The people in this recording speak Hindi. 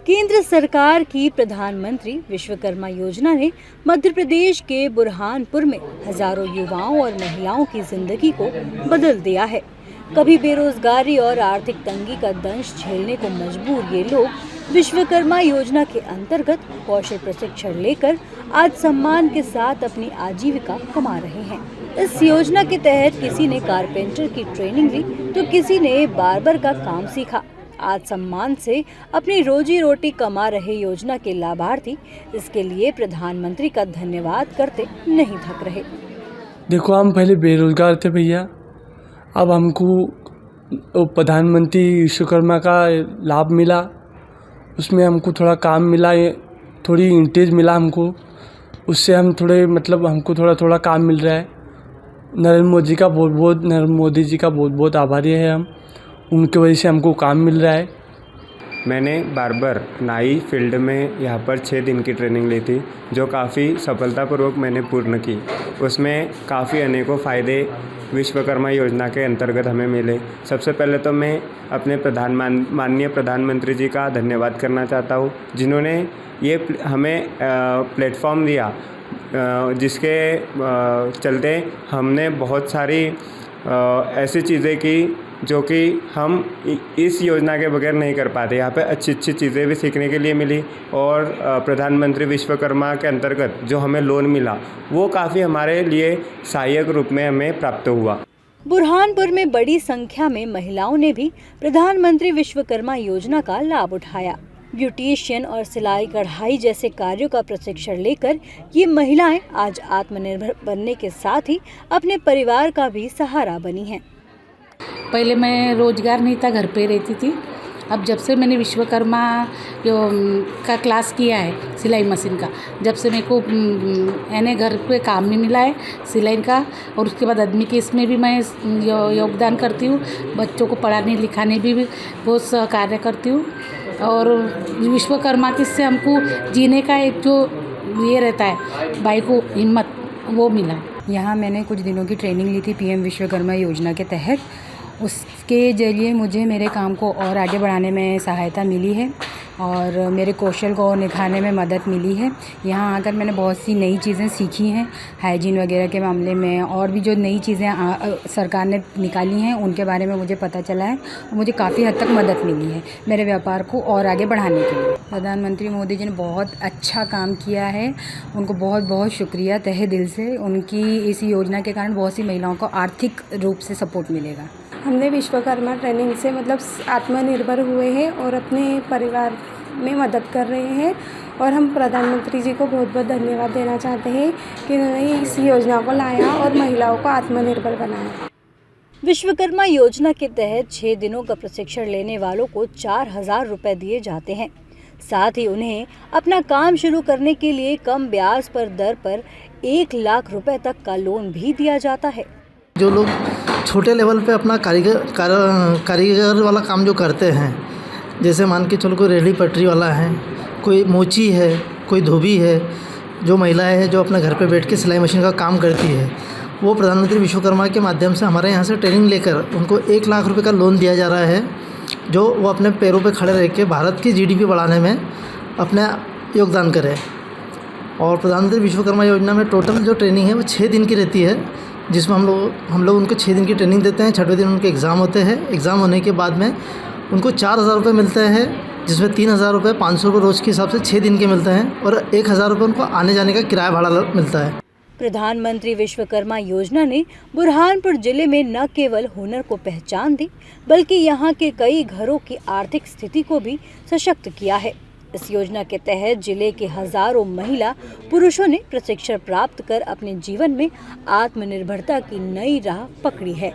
केंद्र सरकार की प्रधानमंत्री विश्वकर्मा योजना ने मध्य प्रदेश के बुरहानपुर में हजारों युवाओं और महिलाओं की जिंदगी को बदल दिया है। कभी बेरोजगारी और आर्थिक तंगी का दंश झेलने को मजबूर ये लोग विश्वकर्मा योजना के अंतर्गत कौशल प्रशिक्षण लेकर आज सम्मान के साथ अपनी आजीविका कमा रहे हैं। इस योजना के तहत किसी ने कारपेंटर की ट्रेनिंग ली तो किसी ने बार्बर का काम सीखा। आज सम्मान से अपनी रोजी रोटी कमा रहे योजना के लाभार्थी इसके लिए प्रधानमंत्री का धन्यवाद करते नहीं थक रहे। देखो, हम पहले बेरोजगार थे भैया, अब हमको प्रधानमंत्री विश्वकर्मा का लाभ मिला, उसमें हमको थोड़ा काम मिला, थोड़ी इंटेज मिला हमको, उससे हम थोड़े हमको थोड़ा काम मिल रहा है। नरेंद्र मोदी जी का बहुत बहुत आभारी है हम, उनके वजह से हमको काम मिल रहा है। मैंने बार्बर नाई फील्ड में यहाँ पर 6 दिन की ट्रेनिंग ली थी, जो काफ़ी सफलतापूर्वक मैंने पूर्ण की। उसमें काफ़ी अनेकों फ़ायदे विश्वकर्मा योजना के अंतर्गत हमें मिले। सबसे पहले तो मैं अपने माननीय प्रधानमंत्री जी का धन्यवाद करना चाहता हूँ, जिन्होंने ये हमें प्लेटफॉर्म दिया, जिसके चलते हमने बहुत सारी ऐसी चीज़ें की जो कि हम इस योजना के बगैर नहीं कर पाते। यहाँ पे अच्छी अच्छी चीज़ें भी सीखने के लिए मिली और प्रधानमंत्री विश्वकर्मा के अंतर्गत जो हमें लोन मिला वो काफ़ी हमारे लिए सहायक रूप में हमें प्राप्त हुआ। बुरहानपुर में बड़ी संख्या में महिलाओं ने भी प्रधानमंत्री विश्वकर्मा योजना का लाभ उठाया। ब्यूटिशियन और सिलाई कढ़ाई जैसे कार्यों का प्रशिक्षण लेकर ये महिलाएं आज आत्मनिर्भर बनने के साथ ही अपने परिवार का भी सहारा बनी हैं। पहले मैं रोज़गार नहीं था, घर पे रहती थी। अब जब से मैंने विश्वकर्मा का क्लास किया है सिलाई मशीन का, जब से मेरे को यानी घर पे काम भी मिला है सिलाई का, और उसके बाद आदमी के इसमें भी मैं योगदान करती हूँ। बच्चों को पढ़ाने लिखाने भी बहुत कार्य करती हूँ। और विश्वकर्मा किससे हमको जीने का एक जो ये रहता है भाई को हिम्मत, वो मिला। यहाँ मैंने कुछ दिनों की ट्रेनिंग ली थी पीएम विश्वकर्मा योजना के तहत। उसके ज़रिए मुझे मेरे काम को और आगे बढ़ाने में सहायता मिली है और मेरे कौशल को निखारने में मदद मिली है। यहाँ आकर मैंने बहुत सी नई चीज़ें सीखी हैं, हाइजीन वगैरह के मामले में, और भी जो नई चीज़ें सरकार ने निकाली हैं उनके बारे में मुझे पता चला है और मुझे काफ़ी हद तक मदद मिली है मेरे व्यापार को और आगे बढ़ाने के लिए। प्रधानमंत्री मोदी जी ने बहुत अच्छा काम किया है, उनको बहुत बहुत शुक्रिया तहे दिल से। उनकी इस योजना के कारण बहुत सी महिलाओं को आर्थिक रूप से सपोर्ट मिलेगा। हमने विश्वकर्मा ट्रेनिंग से आत्मनिर्भर हुए हैं और अपने परिवार में मदद कर रहे हैं, और हम प्रधानमंत्री जी को बहुत बहुत धन्यवाद देना चाहते हैं कि उन्होंने इस योजना को लाया और महिलाओं को आत्मनिर्भर बनाया। विश्वकर्मा योजना के तहत 6 दिनों का प्रशिक्षण लेने वालों को 4,000 रुपए दिए जाते हैं। साथ ही उन्हें अपना काम शुरू करने के लिए कम ब्याज दर पर 1 लाख रुपए तक का लोन भी दिया जाता है। जो लोग छोटे लेवल पे अपना कारीगर वाला काम जो करते हैं, जैसे मान के चलो कोई रेहड़ी पटरी वाला है, कोई मोची है, कोई धोबी है, जो महिलाएं हैं जो अपने घर पे बैठ के सिलाई मशीन का काम करती है, वो प्रधानमंत्री विश्वकर्मा के माध्यम से हमारे यहाँ से ट्रेनिंग लेकर उनको 1 लाख रुपए का लोन दिया जा रहा है, जो वो अपने पैरों पे खड़े रह के भारत की जीडीपी बढ़ाने में अपना योगदान करें। और प्रधानमंत्री विश्वकर्मा योजना में टोटल जो ट्रेनिंग है वो 6 दिन की रहती है, जिसमें हम लोग उनको 6 दिन की ट्रेनिंग देते हैं। 6वें दिन उनके एग्ज़ाम होते हैं। एग्ज़ाम होने के बाद में उनको 4,000 रुपये मिलते हैं, जिसमें 3,000 रुपये 500 रुपये रोज़ के हिसाब से 6 दिन के मिलते हैं, और 1,000 रुपये उनको आने जाने का किराया भाड़ा मिलता है। प्रधानमंत्री विश्वकर्मा योजना ने बुरहानपुर जिले में न केवल हुनर को पहचान दी, बल्कि यहाँ के कई घरों की आर्थिक स्थिति को भी सशक्त किया है। इस योजना के तहत जिले के हजारों महिला पुरुषों ने प्रशिक्षण प्राप्त कर अपने जीवन में आत्मनिर्भरता की नई राह पकड़ी है।